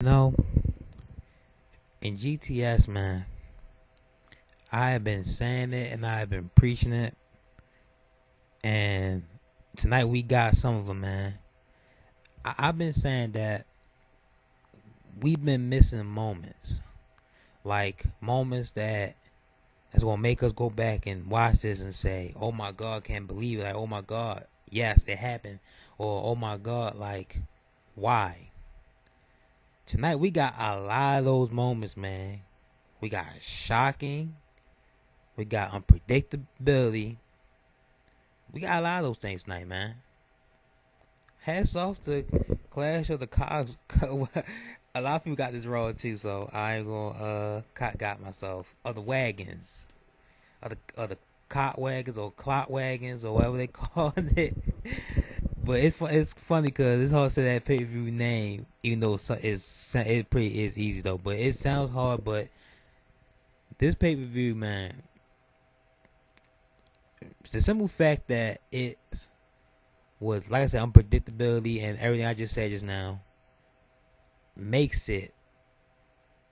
No, in GTS, man, I have been saying it and I have been preaching it, and tonight we got some of them, man. I've been saying that we've been missing moments, like moments that's gonna make us go back and watch this and say, "Oh my God, can't believe it!" Like, "Oh my God, yes, it happened," or "Oh my God, like, why?" Tonight we got a lot of those moments, man. We got shocking. We got unpredictability. We got a lot of those things tonight, man. Hats off to Clash of the Cogs. A lot of people got this wrong too, so I ain't gonna got myself. Or the wagons, or the Cockwagons or Clotwagons or whatever they call it. But it's funny because it's hard to say that pay per view name, even though it pretty is easy though. But it sounds hard. But this pay per view, man, the simple fact that it was, like I said, unpredictability and everything I just said just now makes it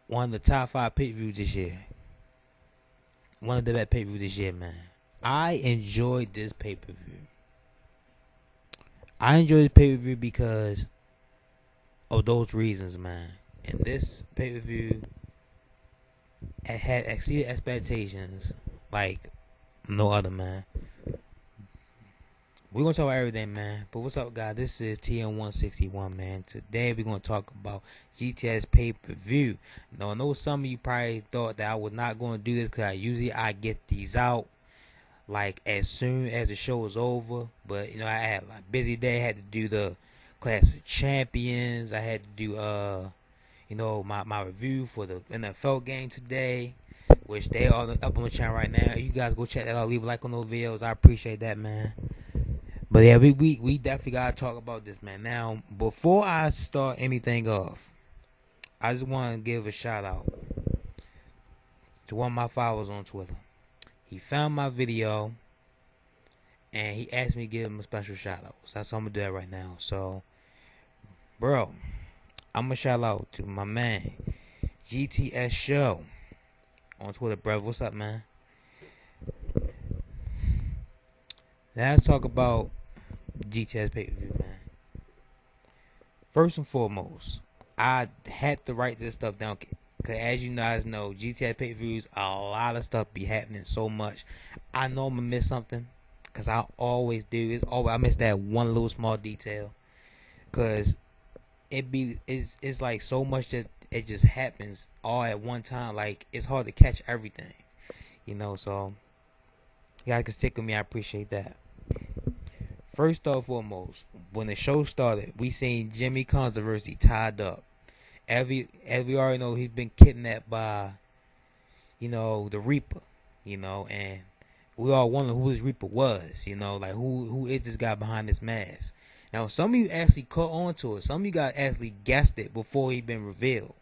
one of the top 5 pay per views this year. One of the best pay per views this year, man. I enjoyed this pay per view. I enjoyed this pay per view because of those reasons, man. And this pay per view had exceeded expectations like no other, man. We're going to talk about everything, man. But what's up, guys? This is TN161, man. Today, we're going to talk about GTS pay-per-view. Now, I know some of you probably thought that I was not going to do this because I get these out like as soon as the show is over. But, I had a busy day. I had to do the Clash of Champions. I had to do, my review for the NFL game today, which they are up on the channel right now. You guys go check that out. Leave a like on those videos. I appreciate that, man. But yeah, we definitely gotta talk about this, man. Now, before I start anything off, I just want to give a shout out to one of my followers on Twitter. He found my video and he asked me to give him a special shout out. So I'm gonna do that right now. So, bro, I'm gonna shout out to my man GTS Show on Twitter, bro. What's up, man? Now let's talk about GTS pay-per-view, man. First and foremost, I had to write this stuff down because, as you guys know, GTS pay-per-views, a lot of stuff be happening so much. I know I'm gonna miss something because I always do. I miss that one little small detail because it's like so much that it just happens all at one time. Like, it's hard to catch everything, So you guys can stick with me. I appreciate that. First and foremost, when the show started, we seen Jimmy Controversy tied up. As we already know, he's been kidnapped by, the Reaper, and we all wonder who this Reaper was, like who is this guy behind this mask. Now, some of you actually caught on to it. Some of you guys actually guessed it before he been revealed.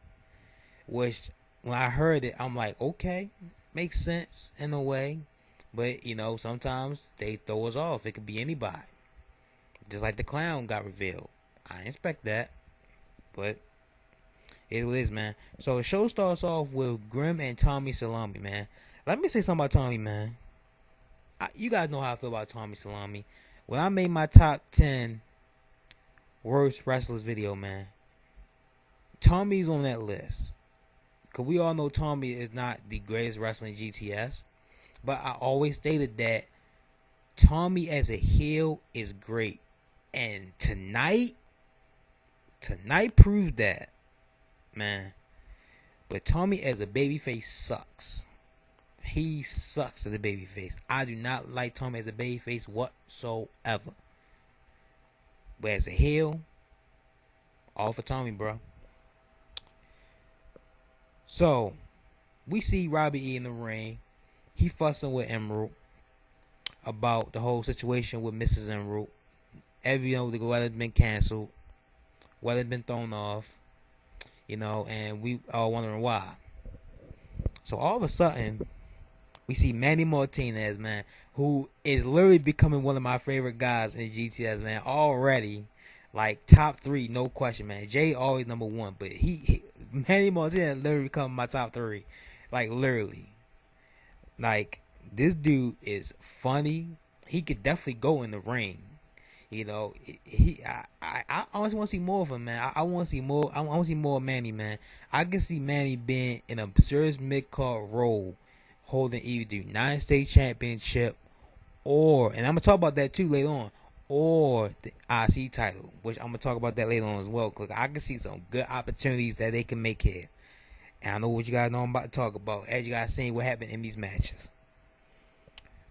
Which, when I heard it, I'm like, okay, makes sense in a way. But, sometimes they throw us off. It could be anybody. Just like the clown got revealed. I didn't expect that. But it is, man. So the show starts off with Grim and Tommy Salami, man. Let me say something about Tommy, man. You guys know how I feel about Tommy Salami. When I made my top 10 worst wrestlers video, man, Tommy's on that list. Because we all know Tommy is not the greatest wrestler in GTS. But I always stated that Tommy as a heel is great. And tonight proved that, man. But Tommy as a babyface sucks. He sucks as a babyface. I do not like Tommy as a babyface whatsoever. But as a heel, all for Tommy, bro. So, we see Robbie E in the ring. He fussing with Emerald about the whole situation with Mrs. Emerald. The weather's been canceled, weather's been thrown off, and we all wondering why. So all of a sudden, we see Manny Martinez, man, who is literally becoming one of my favorite guys in GTS, man, already. Like top 3, no question, man. Jay always number 1, but Manny Montana literally become my top 3, like literally. Like this dude is funny. He could definitely go in the ring. You know, I honestly want to see more of him, man. I want to see more. I want to see more of Manny, man. I can see Manny being in a serious mid card role, holding either the United States Championship or, and I'm gonna talk about that too later on, or the IC title, which I'm gonna talk about that later on as well. Cause I can see some good opportunities that they can make here, and I know what you guys know I'm about to talk about. As you guys seen what happened in these matches,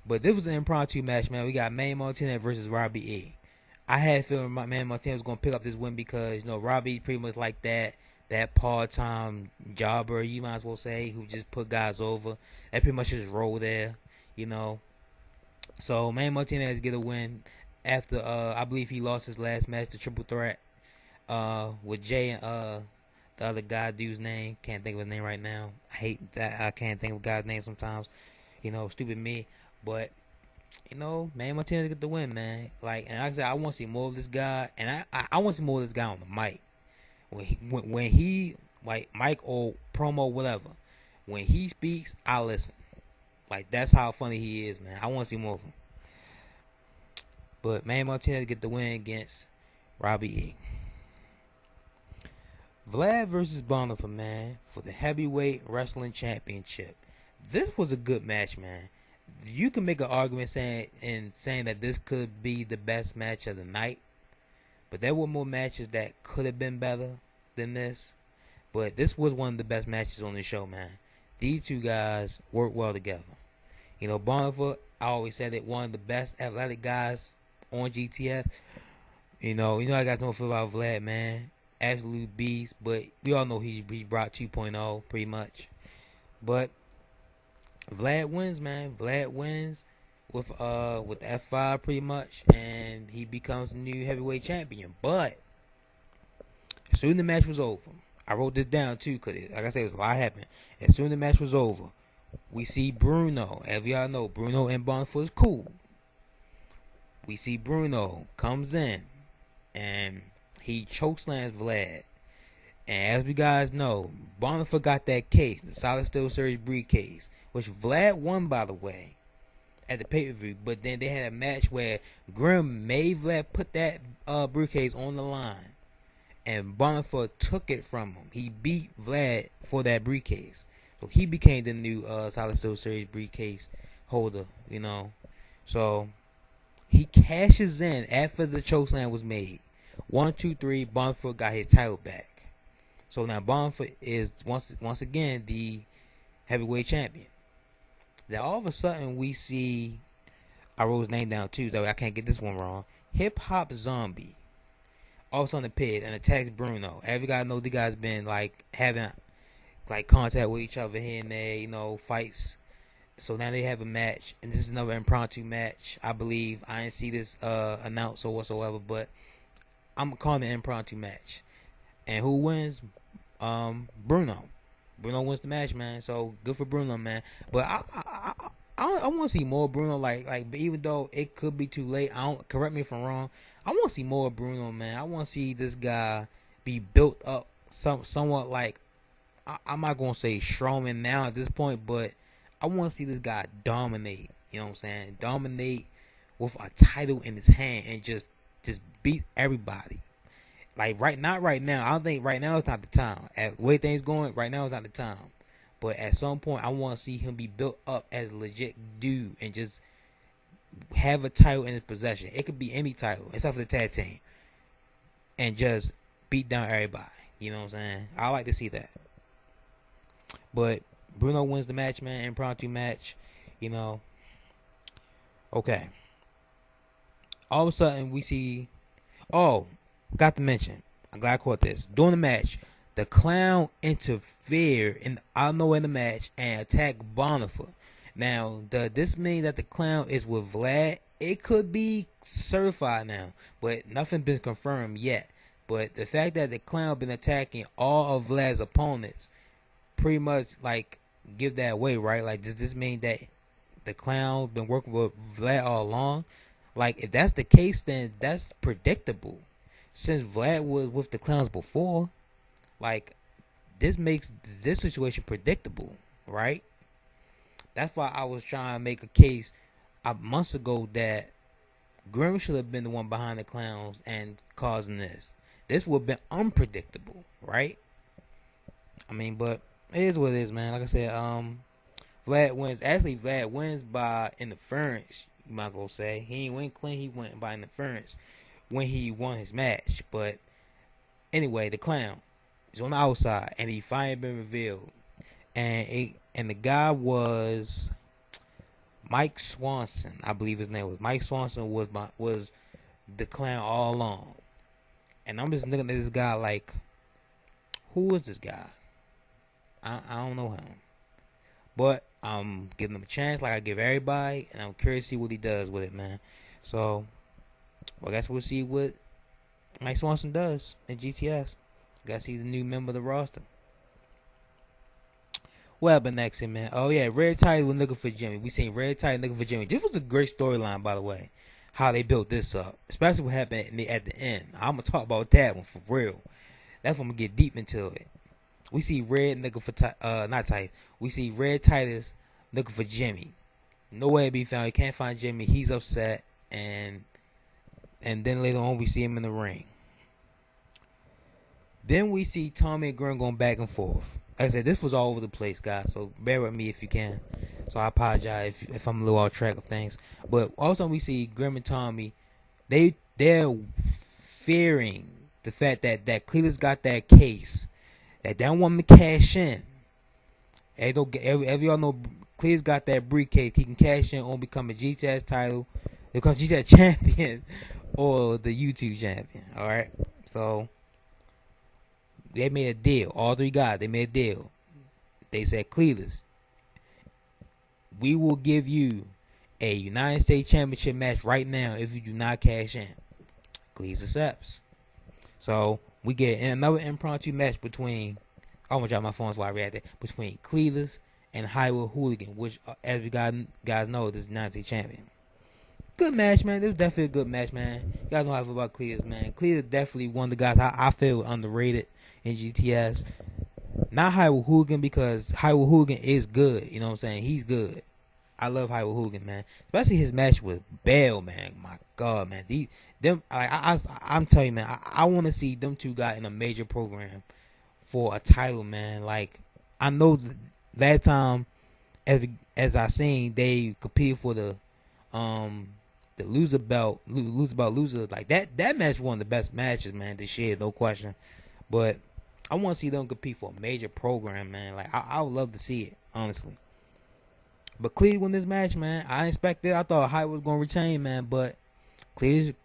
but this was an impromptu match, man. We got Manny Montana versus Robbie E. I had a feeling Manny Montana was gonna pick up this win because Robbie pretty much like that part-time jobber, you might as well say, who just put guys over. That pretty much his role there, you know. So Manny Martinez get a win after I believe he lost his last match, the triple threat, with Jay and the other guy dude's name. Can't think of his name right now. I hate that I can't think of a guy's name sometimes. Stupid me. But Manny Martinez get the win, man. And like I said, I want to see more of this guy, and I want to see more of this guy on the mic. When he like mic or promo, whatever, when he speaks, I listen. Like that's how funny he is, man. I want to see more of him. But Manny Martinez get the win against Robbie E. Vlad versus Bonifer, man, for the heavyweight wrestling championship. This was a good match, man. You can make an argument saying that this could be the best match of the night. But there were more matches that could have been better than this. But this was one of the best matches on the show, man. These two guys work well together. Bonifer, I always said it, one of the best athletic guys on GTS. I got no feel about Vlad, man. Absolute beast. But we all know he brought 2.0 pretty much. But Vlad wins, man. Vlad wins with F5 pretty much, and he becomes the new heavyweight champion. But as soon as the match was over, I wrote this down too, because like I said, it was a lot happening. As soon as the match was over, we see Bruno. As y'all know, Bruno and Bonifer is cool. We see Bruno comes in, and he chokeslams Vlad. And as we guys know, Bonifer got that case, the Solid Steel Series briefcase, which Vlad won, by the way, at the pay-per-view. But then they had a match where Grimm made Vlad put that briefcase on the line, and Bonifer took it from him. He beat Vlad for that briefcase. So he became the new Solid Steel Series briefcase holder, So he cashes in after the chokeslam was made. 1, 2, 3, Bonifer got his title back. So now Bonifer is once again the heavyweight champion. Now all of a sudden we see, I wrote his name down too, though I can't get this one wrong. Hip Hop Zombie all of a sudden appears and attacks Bruno. Every guy know the guy's been having contact with each other here and there, fights. So now they have a match, and this is another impromptu match, I believe. I didn't see this announced or whatsoever, but I'm calling it an impromptu match. And who wins? Bruno. Bruno wins the match, man. So good for Bruno, man. But I want to see more Bruno. Like, even though it could be too late, correct me if I'm wrong. I want to see more Bruno, man. I want to see this guy be built up somewhat like, I'm not gonna say Strowman now at this point, but I want to see this guy dominate. You know what I'm saying? Dominate with a title in his hand and just beat everybody. Not right now. I don't think right now is not the time. At the way things going, right now is not the time. But at some point, I want to see him be built up as a legit dude and just have a title in his possession. It could be any title except for the tag team, and just beat down everybody. You know what I'm saying? I like to see that. But Bruno wins the match, man. Impromptu match. Okay. All of a sudden, we see. Oh, got to mention. I'm glad I caught this. During the match, the Clown interfered out of nowhere in the match and attacked Bonifer. Now, does this mean that the Clown is with Vlad? It could be certified now, but nothing been confirmed yet. But the fact that the Clown been attacking all of Vlad's opponents pretty much give that away, right? Does this mean that the Clown been working with Vlad all along? If that's the case, then that's predictable. since Vlad was with the clowns before, like this makes this situation predictable, right? That's why I was trying to make a case months ago that Grim should have been the one behind the clowns and causing this. This would have been unpredictable, right? I mean, but it is what it is, man. Like I said, Vlad wins. Actually, Vlad wins by interference. You might as well say he ain't win clean. He went by interference when he won his match. But anyway, the clown is on the outside, and he finally been revealed. And the guy was Mike Swanson, I believe his name was. Mike Swanson was the clown all along. And I'm just looking at this guy like, who is this guy? I don't know him. But I'm giving him a chance like I give everybody, and I'm curious to see what he does with it, man. So, well, I guess we'll see what Mike Swanson does in GTS. I guess he's a new member of the roster. What happened next, man? Oh, yeah, Red Titus was looking for Jimmy. We seen Red Titus looking for Jimmy. This was a great storyline, by the way, how they built this up, especially what happened at the end. I'm going to talk about that one for real. That's when I'm going to get deep into it. We see Red looking for, not Titus. We see Red Titus looking for Jimmy. Nowhere to be found. He can't find Jimmy. He's upset. And then later on, we see him in the ring. Then we see Tommy and Grim going back and forth. Like I said, this was all over the place, guys. So bear with me if you can. So I apologize if I'm a little off track of things. But also we see Grim and Tommy. They're fearing the fact that Cleveland's got that case. That they don't want him to cash in. Every y'all know Cleve's got that briefcase. He can cash in on become a GTS title, become GTS champion, or the YouTube champion. Alright? So they made a deal. All three guys, they made a deal. They said, Cleveland, we will give you a United States Championship match right now if you do not cash in. Cleveland accepts. So we get another impromptu match between, I'm going to drop my phones while I react that, between Cleveland and Highway Hooligan, which, as we guys know, is the United States champion. Good match, man. This was definitely a good match, man. You guys know how I feel about Cleveland, man. Cleveland definitely one of the guys I feel underrated in GTS. Not Highway Hooligan, because Highway Hooligan is good. You know what I'm saying? He's good. I love Highway Hooligan, man. Especially his match with Bell, man. My God, man. I'm telling you, man. I want to see them two guys in a major program for a title, man. Like, I know that time, as I seen, they competed for the loser belt, loser. Like that match was one of the best matches, man. This year, no question. But I want to see them compete for a major program, man. Like I would love to see it, honestly. But Cleveland won this match, man. I expected. I thought Hyde was gonna retain, man. But Cleveland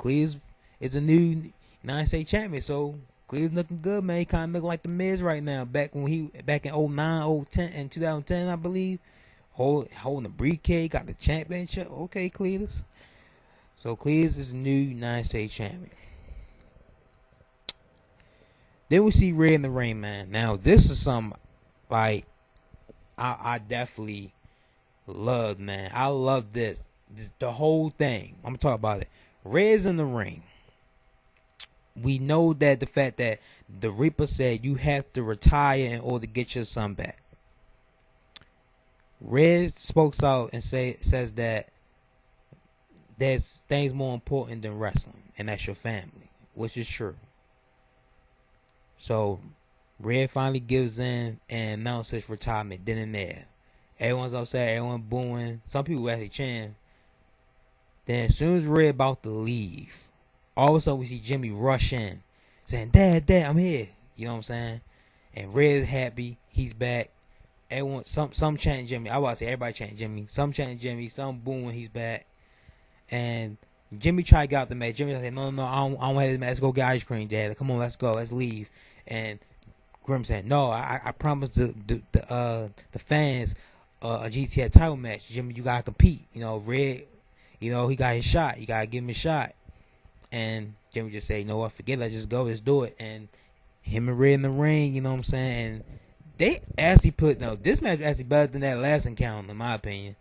is a new United States champion, so Cleveland's looking good, man. He kind of looking like the Miz right now. Back in 09, 010, and 2010, I believe, holding the briefcase, got the championship. Okay, Cleveland. So Cleveland is the new United States champion. Then we see Red in the ring, man. Now this is some like I definitely love, man. I love this. The whole thing. I'm gonna talk about it. Red's in the ring. We know that the fact that the Reaper said you have to retire in order to get your son back. Red spoke out and says that there's things more important than wrestling, and that's your family, which is true. So Red finally gives in and announces his retirement then and there. Everyone's upset, everyone booing. Some people actually chanting. Then as soon as Red about to leave, all of a sudden we see Jimmy rush in, saying, Dad, I'm here. You know what I'm saying? And Red's happy, he's back. Everyone, some chanting Jimmy. I was to say everybody chanting Jimmy. Some chanting Jimmy, some booing, he's back. And Jimmy tried to get out the match. Jimmy said, no, I don't have this match. Let's go get ice cream, Dad. Come on, let's go, let's leave. And Grim said, no, I promised the fans a GTS title match. Jimmy, you gotta compete. You know, Red, you know, he got his shot. You gotta give him a shot. And Jimmy just said, you know what, forget it, let's just go, let's do it. And him and Red in the ring, you know what I'm saying? And they actually this match was actually better than that last encounter, in my opinion.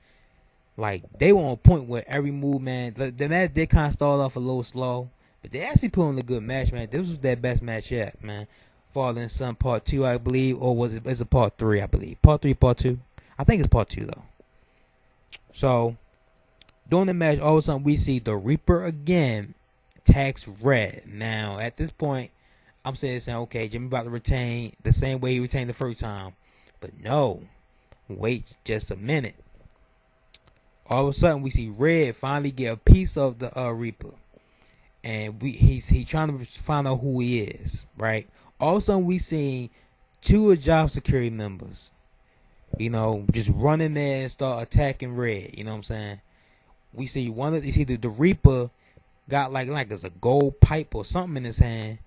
Like, they were on point with every move, man. The match did kind of start off a little slow, But they actually put on a good match, man. This was their best match yet, man. Fallen Sun Part 2, I believe, or was it? It's a Part 3, I believe. Part 3, Part 2. I think it's Part 2 though. So during the match, all of a sudden we see the Reaper again tax Red. Now at this point, I'm saying, okay, Jimmy about to retain the same way he retained the first time, but no, wait just a minute. All of a sudden we see Red finally get a piece of the Reaper, and he's trying to find out who he is, right? All of a sudden we see two of job security members, just running there and start attacking Red. You know what I'm saying? We see you see the Reaper got like it's a gold pipe or something in his hand,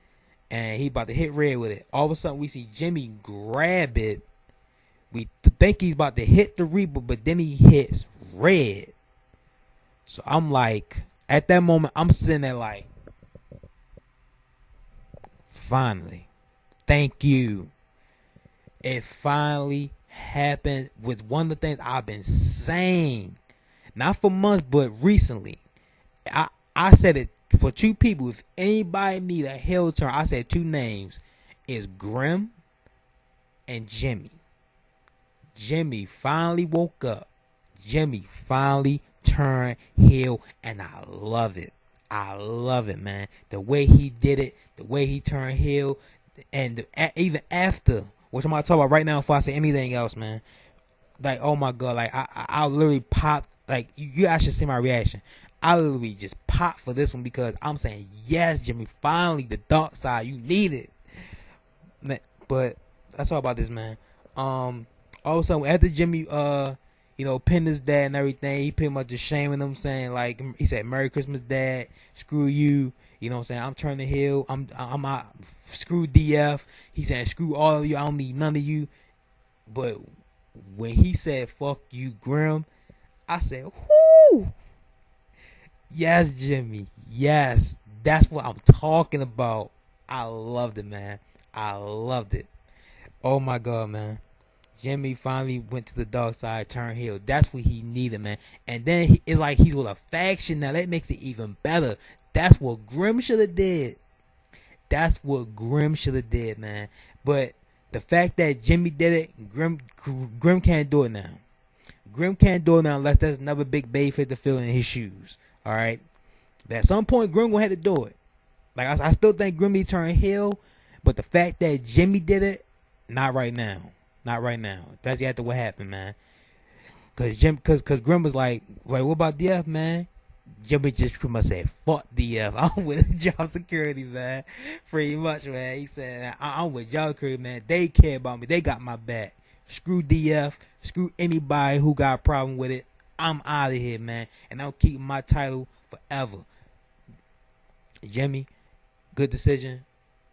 and he about to hit Red with it. All of a sudden we see Jimmy grab it. We think he's about to hit the Reaper, but then he hits Red. So I'm like, at that moment, I'm sitting there like, finally, thank you. It finally happened with one of the things I've been saying, not for months, but recently. I said it for two people. If anybody need a heel turn, I said two names. It's Grim and Jimmy. Jimmy finally woke up. Jimmy finally turned heel, and I love it. I love it, man. The way he did it, the way he turned heel, and even after, which I'm going to talk about right now before I say anything else, man. Like, oh my God, like I literally popped. Like, you guys should see my reaction. I literally just popped for this one because I'm saying, yes, Jimmy, finally the dark side, you need it. But that's all about this, man. All of a sudden, after Jimmy, pinned his dad and everything, he pretty much just shaming him, saying, like, he said, "Merry Christmas, Dad. Screw you." You know what I'm saying? I'm turning heel. I'm out. Screw DF. He said, "Screw all of you. I don't need none of you." But when he said, "Fuck you, Grim," I said, "Whoo! Yes, Jimmy. Yes, that's what I'm talking about." I loved it, man. I loved it. Oh my God, man. Jimmy finally went to the dark side, turned heel. That's what he needed, man. And then it's like he's with a faction now. That makes it even better. That's what Grim should have did. That's what Grim should have did, man. But the fact that Jimmy did it, Grim can't do it now. Grim can't do it now unless there's another big babyface to fill in his shoes. All right. But at some point, Grim will have to do it. Like I still think Grim need to turn heel, but the fact that Jimmy did it, not right now. Not right now. That's after what happened, man. Cause Grim was like, "Wait, what about DF, man?" Jimmy just pretty much said, "Fuck DF. I'm with job security, man." Pretty much, man. He said, "I'm with job security, man. They care about me. They got my back. Screw DF. Screw anybody who got a problem with it. I'm out of here, man. And I'm keeping my title forever." Jimmy, good decision.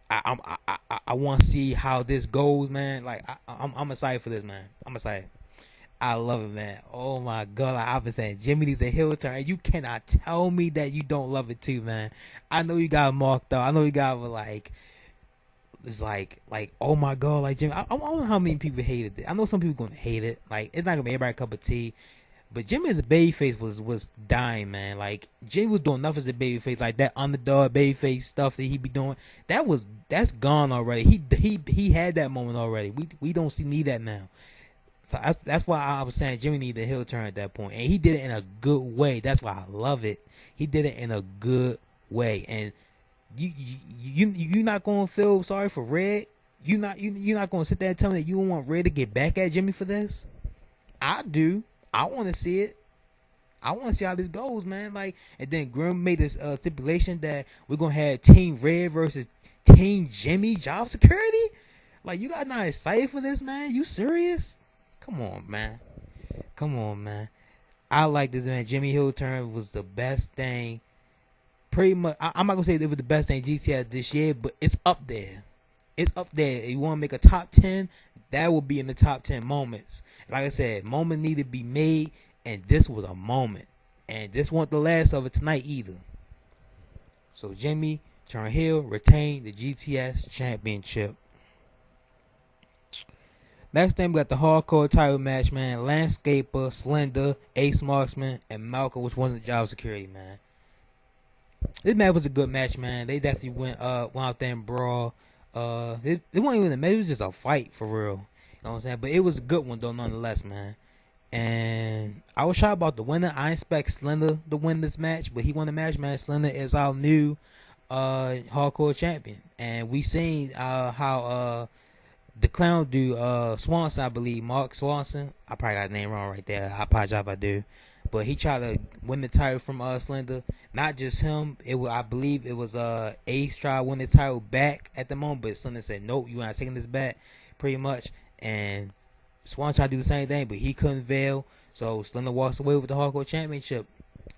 I want to see how this goes, man. Like I'm excited for this, man. I'm excited. I love it, man. Oh my God, like I've been saying, Jimmy needs a heel turn, and you cannot tell me that you don't love it too, man. I know you got marked out. I know you got like, it's like oh my God, like Jimmy. I don't know how many people hated it. I know some people gonna hate it. Like it's not gonna be everybody a cup of tea. But Jimmy as a babyface was dying, man. Like Jimmy was doing enough as a babyface, like that underdog babyface stuff that he be doing. That's gone already. He had that moment already. We don't need that now. So that's why I was saying Jimmy needed a heel turn at that point, and he did it in a good way. That's why I love it. He did it in a good way, and you're not gonna feel sorry for Red. You're not gonna sit there and tell me that you don't want Red to get back at Jimmy for this. I do. I want to see it. I want to see how this goes, man. Like, and then Grim made this stipulation that we're gonna have Team Red versus Team Jimmy job security. Like, you guys not excited for this, man? You serious? Come on, man. Come on, man. I like this, man. Jimmy heel turn was the best thing. Pretty much. I'm not gonna say it was the best thing GTS this year, but it's up there. It's up there. If you want to make a top 10, that will be in the top 10 moments. Like I said, moment need to be made, and this was a moment. And this wasn't the last of it tonight either. So Jimmy turned heel, retained the GTS championship. Next thing, we got the hardcore title match, man. Landscaper, Slender, Ace Marksman, and Malcolm, which wasn't job security, man. This match was a good match, man. They definitely went out there and brawl. It wasn't even a match. It was just a fight for real. You know what I'm saying? But it was a good one though, nonetheless, man. And I was shocked about the winner. I expect Slender to win this match, but he won the match, man. Slender is our new hardcore champion, and we seen how the clown dude, Swanson, I believe, Mark Swanson. I probably got the name wrong right there. I apologize if I do. But he tried to win the title from Slender. Not just him. I believe it was Ace tried to win the title back at the moment, but Slender said, nope, you're not taking this back, pretty much. And Swan tried to do the same thing, but he couldn't veil. So Slender walks away with the hardcore championship.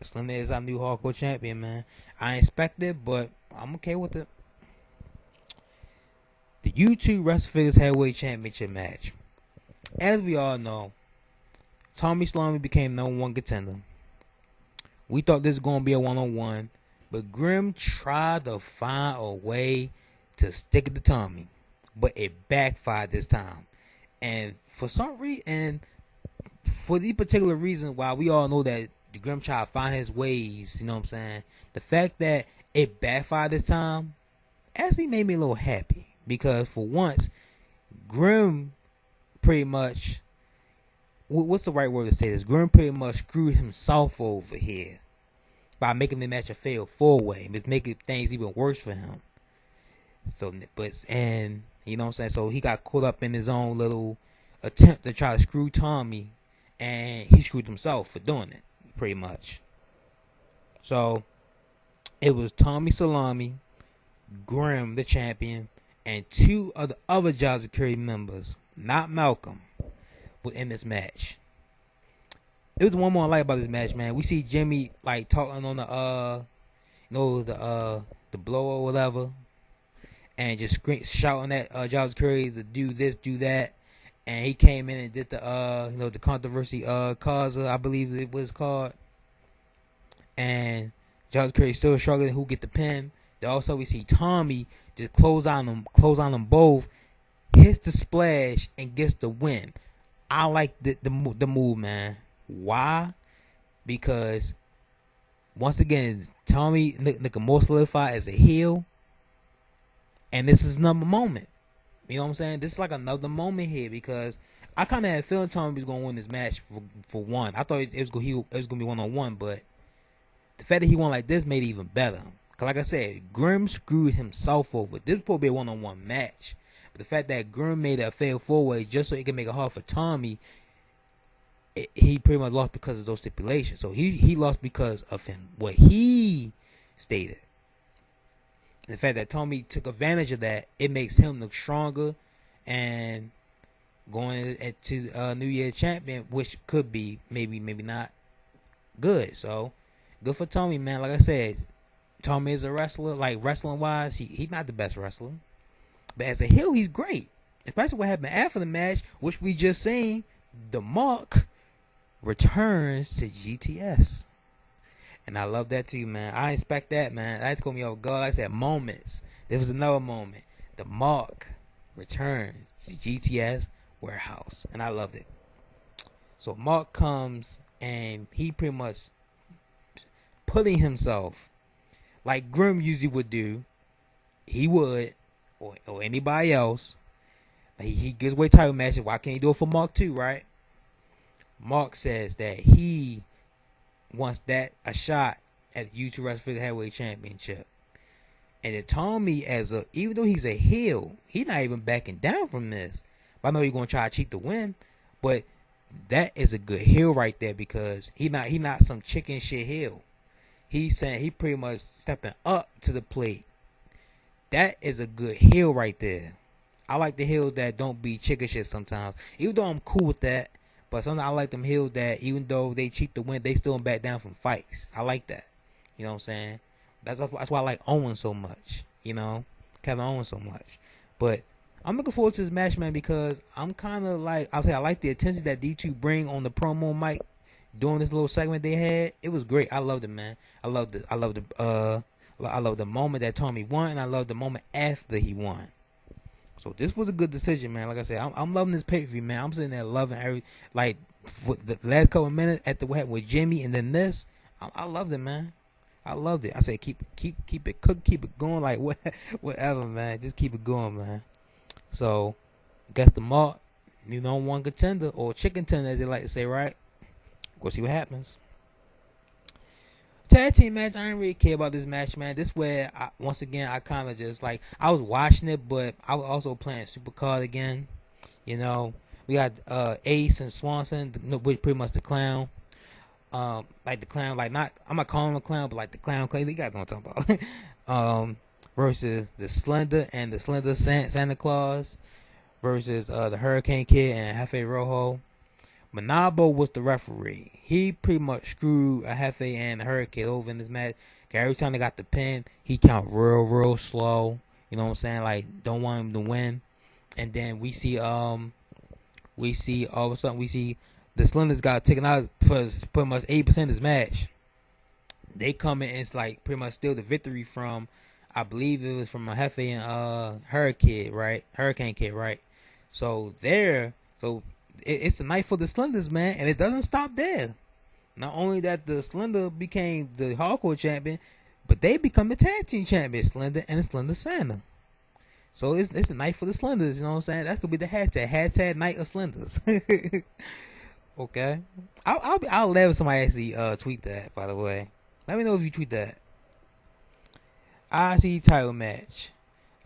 Slender is our new hardcore champion, man. I ain't expect it, but I'm okay with it. The U2 Wrestle Figures Heavyweight Championship match. As we all know, Tommy Salami became #1 contender. We thought this was going to be a one-on-one, but Grimm tried to find a way to stick it to Tommy, but it backfired this time. And for some reason, and for the particular reason why we all know that the Grimm tried to find his ways, you know what I'm saying? The fact that it backfired this time actually made me a little happy, because for once, Grimm pretty much, what's the right word to say this? Grimm pretty much screwed himself over here by making the match a fatal 4-way, but making things even worse for him. So, and you know what I'm saying? So he got caught up in his own little attempt to try to screw Tommy, and he screwed himself for doing it, pretty much. So it was Tommy Salami, Grimm, the champion, and 2 of the other Job Security members, not Malcolm, were in this match. It was one more I like about this match, man. We see Jimmy like talking on the the blower or whatever, and just shouting at Job Security to do this, do that. And he came in and did the the controversy causa, I believe it was called. And Job Security still struggling who get the pin. Then also we see Tommy just close on them both, hits the splash and gets the win. I like the move, man. Why? Because once again, Tommy looking more solidified as a heel, and this is another moment. You know what I'm saying? This is like another moment here, because I kind of had a feeling Tommy was gonna win this match for one. I thought it was gonna be 1-on-1, but the fact that he won like this made it even better. Cause like I said, Grimm screwed himself over. This was supposed to be a 1-on-1 match, but the fact that Grimm made it a fatal 4-way just so he could make it hard for Tommy, he pretty much lost because of those stipulations. So he lost because of what he stated. The fact that Tommy took advantage of that, it makes him look stronger and going to New Year champion, which could be maybe not good. So good for Tommy, man. Like I said, Tommy is a wrestler. Like wrestling wise, he's not the best wrestler, but as a heel, he's great. Especially what happened after the match, which we just seen. The Mark returns to GTS. And I love that too, man. I expect that, man. That's going to be off guard. Like I said, moments. There was another moment. The Mark returns to GTS warehouse. And I loved it. So Mark comes and he pretty much putting himself like Grimm usually would do. He would, or anybody else. Like he gives away title matches. Why can't he do it for Mark too, right? Mark says that he wants a shot at the U2 Wrestle Figure Heavyweight Championship. And then Tommy, even though he's a heel, he's not even backing down from this. But I know he's gonna try to cheat the win, but that is a good heel right there, because he not some chicken shit heel. He's saying he pretty much stepping up to the plate. That is a good heel right there. I like the heels that don't be chicken shit sometimes. Even though I'm cool with that, but sometimes I like them heels that even though they cheat the win, they still back down from fights. I like that. You know what I'm saying? That's why I like Owen so much. You know, Kevin Owens so much. But I'm looking forward to this match, man, because I'm kind of like, I like the attention that D2 bring on the promo mic during this little segment they had. It was great. I loved it, man. I love the moment that Tommy won, and I love the moment after he won. So this was a good decision, man. Like I said, I'm loving this pay-per-view, man. I'm sitting there loving for the last couple of minutes at the with Jimmy, and then this. I loved it, man. I loved it. I said keep it cooked, keep it going, like what whatever, man. Just keep it going, man. So I guess the mark, one contender or chicken tender, as they like to say, right? We'll see what happens. Tag team match, I didn't really care about this match, man. This where once again I kind of just like I was watching it, but I was also playing Supercard again. We got Ace and Swanson, which pretty much the clown. Like the clown, like not I'm not calling him a clown, but like the clown. You guys know what I'm talking about. Versus the Slender and the Slender Santa Claus versus the Hurricane Kid and Jefe Rojo. Manabo was the referee. He pretty much screwed a Jefe and the Hurricane over in this match. Every time they got the pin, he count real slow. You know what I'm saying? Like don't want him to win. And then we see all of a sudden we see the Slenders got taken out for pretty much 8% of this match. They come in and it's like pretty much steal the victory from, I believe it was from a Jefe and Hurricane Kid, right? So it's the night for the Slenders, man, and it doesn't stop there. Not only that the Slender became the hardcore champion, but they become the tag team champion, Slender and the Slender Santa. So it's a night for the Slenders, you know what I'm saying? That could be the hashtag night of Slenders. Okay, I'll let somebody actually tweet that. By the way, let me know if you tweet that. IC title match.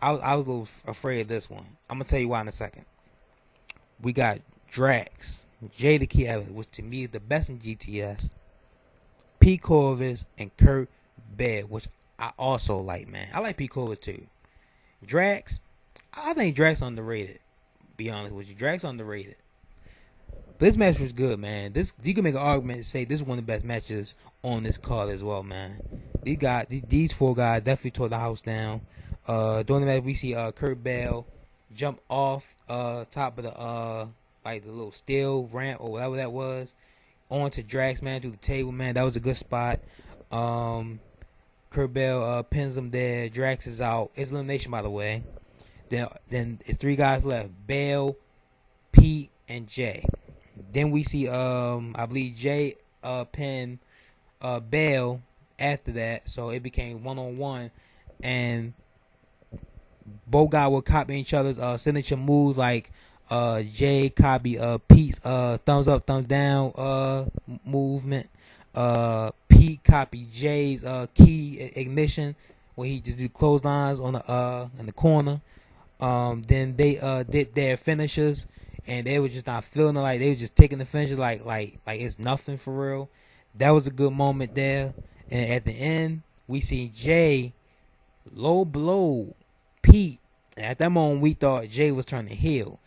I was a little afraid of this one. I'm gonna tell you why in a second. We got Drax, Jay the Key Evans, which to me is the best in GTS. Pete Corvus and Kurt Bear, which I also like, man. I like Pete Corvus too. Drax, I think Drax underrated. Be honest with you, Drax underrated. But this match was good, man. You can make an argument and say this is one of the best matches on this card as well, man. These four guys definitely tore the house down. During the match, we see Kurt Bell jump off top of the like the little steel ramp or whatever that was onto Drax, man, through the table, man. That was a good spot. Kurt Bell pins him there. Drax is out. It's elimination, by the way. Then it's three guys left: Bell, Pete, and Jay. Then we see I believe Jay pin Bell after that, so it became 1-on-1, and both guys were copying each other's signature moves, like Jay copy Pete's thumbs up, thumbs down movement. Pete copy Jay's key ignition when he just do clotheslines on the in the corner. Then they did their finishers, and they were just not feeling it. Like they were just taking the finisher like it's nothing for real. That was a good moment there. And at the end, we see Jay low blow Pete. And at that moment, we thought Jay was turning heel.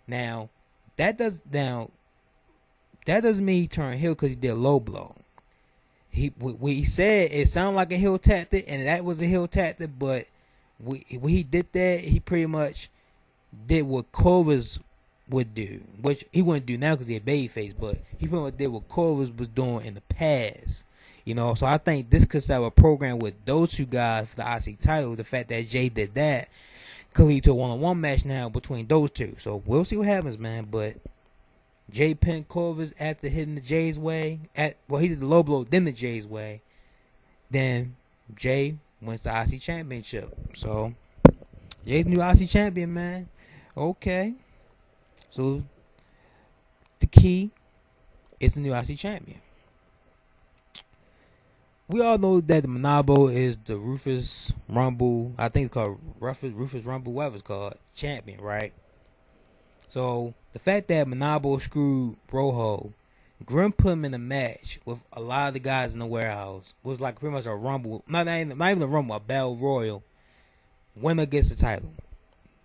Now that doesn't mean he turned heel because he did low blow. He said it sounded like a heel tactic, and that was a heel tactic. But when he did that, he pretty much did what Corvus would do, which he wouldn't do now because he a babyface. But he pretty much did what Corvus was doing in the past. So I think this could have a program with those two guys for the IC title. The fact that Jay did that could lead to a one-on-one match now between those two. So we'll see what happens, man. But Jay pinned Corvus after hitting the Jay's way. He did the low blow, then the Jay's way. Then Jay wins the IC championship. So Jay's new IC champion, man. Okay. So the key is the new IC champion. We all know that the Monabo is the Rufus Rumble. I think it's called Rufus Rumble, whatever it's called, champion, right? So the fact that Monabo screwed Rojo, Grim put him in a match with a lot of the guys in the warehouse. It was like pretty much a Rumble, not even a Rumble, a Battle Royal. Winner gets the title.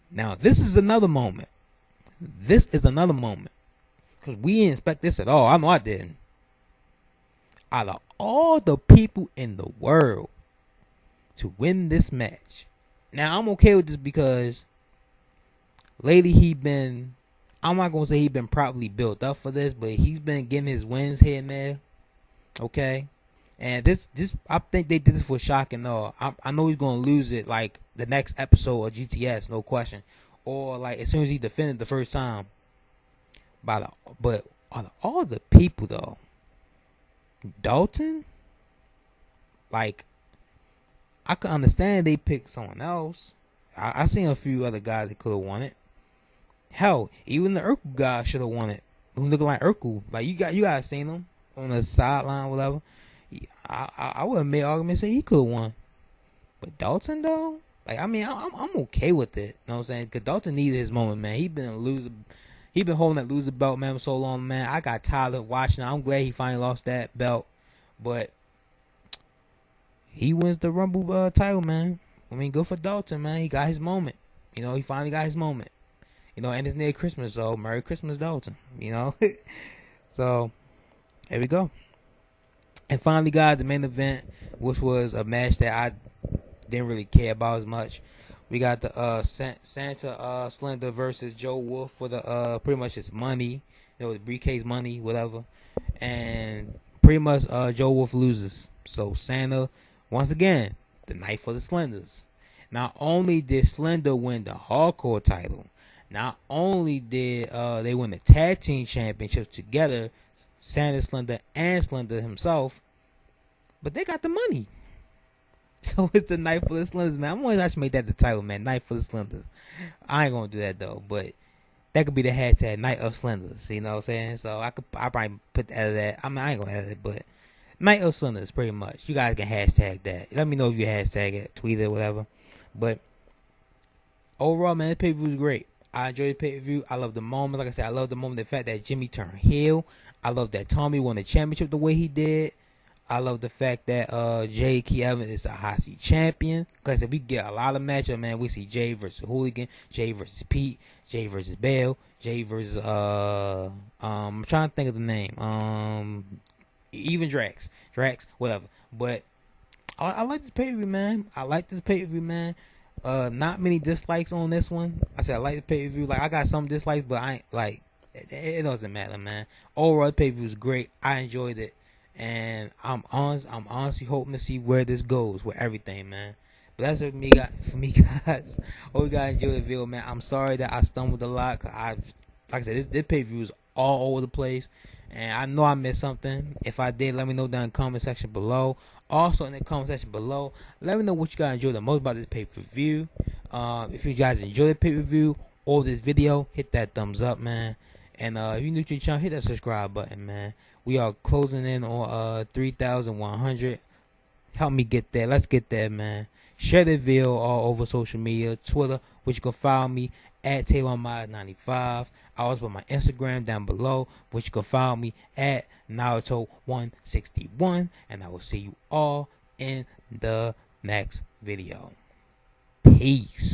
Now this is another moment. Because we didn't expect this at all. I know I didn't. Out of all the people in the world to win this match. Now I'm okay with this because lately I'm not gonna say he's been properly built up for this, but he's been getting his wins here and there. Okay. And this I think they did this for shock and awe. I know he's gonna lose it like the next episode of GTS, no question. Or like as soon as he defended the first time. But out of all the people though, Dalton, like I could understand they picked someone else. I seen a few other guys that could have won it. Hell, even the Urkel guy should have won it. Who looking like Urkel? Like you guys seen him on the sideline, whatever. I would have made arguments say he could have won, but Dalton though, like I mean, I'm okay with it. You know what I'm saying? Cause Dalton needed his moment, man. He been a loser. He been holding that loser belt, man, for so long, man. I got tired of watching. I'm glad he finally lost that belt, but he wins the Rumble title, man. I mean, good for Dalton, man. He got his moment. You know, he finally got his moment. You know, and it's near Christmas, so Merry Christmas, Dalton. You know, so there we go. And finally, guys, the main event, which was a match that I didn't really care about as much. We got the Santa Slender versus Joe Wolf for the pretty much his money, you know, the briefcase money, whatever. And pretty much Joe Wolf loses. So Santa, once again, the night for the Slenders. Not only did Slender win the hardcore title, not only did they win the tag team championship together, Santa Slender and Slender himself, but they got the money. So it's the night for the Slenders, man. I'm always actually make that the title, man. Night for the Slenders. I ain't gonna do that though, but that could be the hashtag, Night of Slenders. You know what I'm saying? So I probably put that of that. I mean, I ain't gonna add it, but Night of Slenders, pretty much. You guys can hashtag that. Let me know if you hashtag it, tweet it, whatever. But overall, man, the pay-per-view was great. I enjoyed the pay-per-view. I love the moment. Like I said, I love the moment, the fact that Jimmy turned heel. I love that Tommy won the championship the way he did. I love the fact that J.K. Evans is the hot seat champion. Because if we get a lot of matchups, man, we see Jay versus Hooligan, Jay versus Pete, Jay versus Bale, Jay versus I'm trying to think of the name. Even Drax, whatever. But I like this pay-per-view, man. Not many dislikes on this one. I said I like the pay-per-view. Like I got some dislikes, but I ain't like it doesn't matter, man. Overall, the pay-per-view was great. I enjoyed it. And I'm honestly hoping to see where this goes with everything, man. But that's what for me, guys. Hope you guys enjoy the video, man. I'm sorry that I stumbled a lot. Cause like I said, this pay-per-view is all over the place, and I know I missed something. If I did, let me know down in the comment section below. Also in the comment section below, let me know what you guys enjoyed the most about this pay-per-view. If you guys enjoyed the pay-per-view or this video, hit that thumbs up, man. And if you're new to the channel, hit that subscribe button, man. We are closing in on 3,100. Help me get there. Let's get there, man. Share the video all over social media, Twitter, which you can follow me at TayronMod95. I also put my Instagram down below, which you can follow me at Naruto161. And I will see you all in the next video. Peace.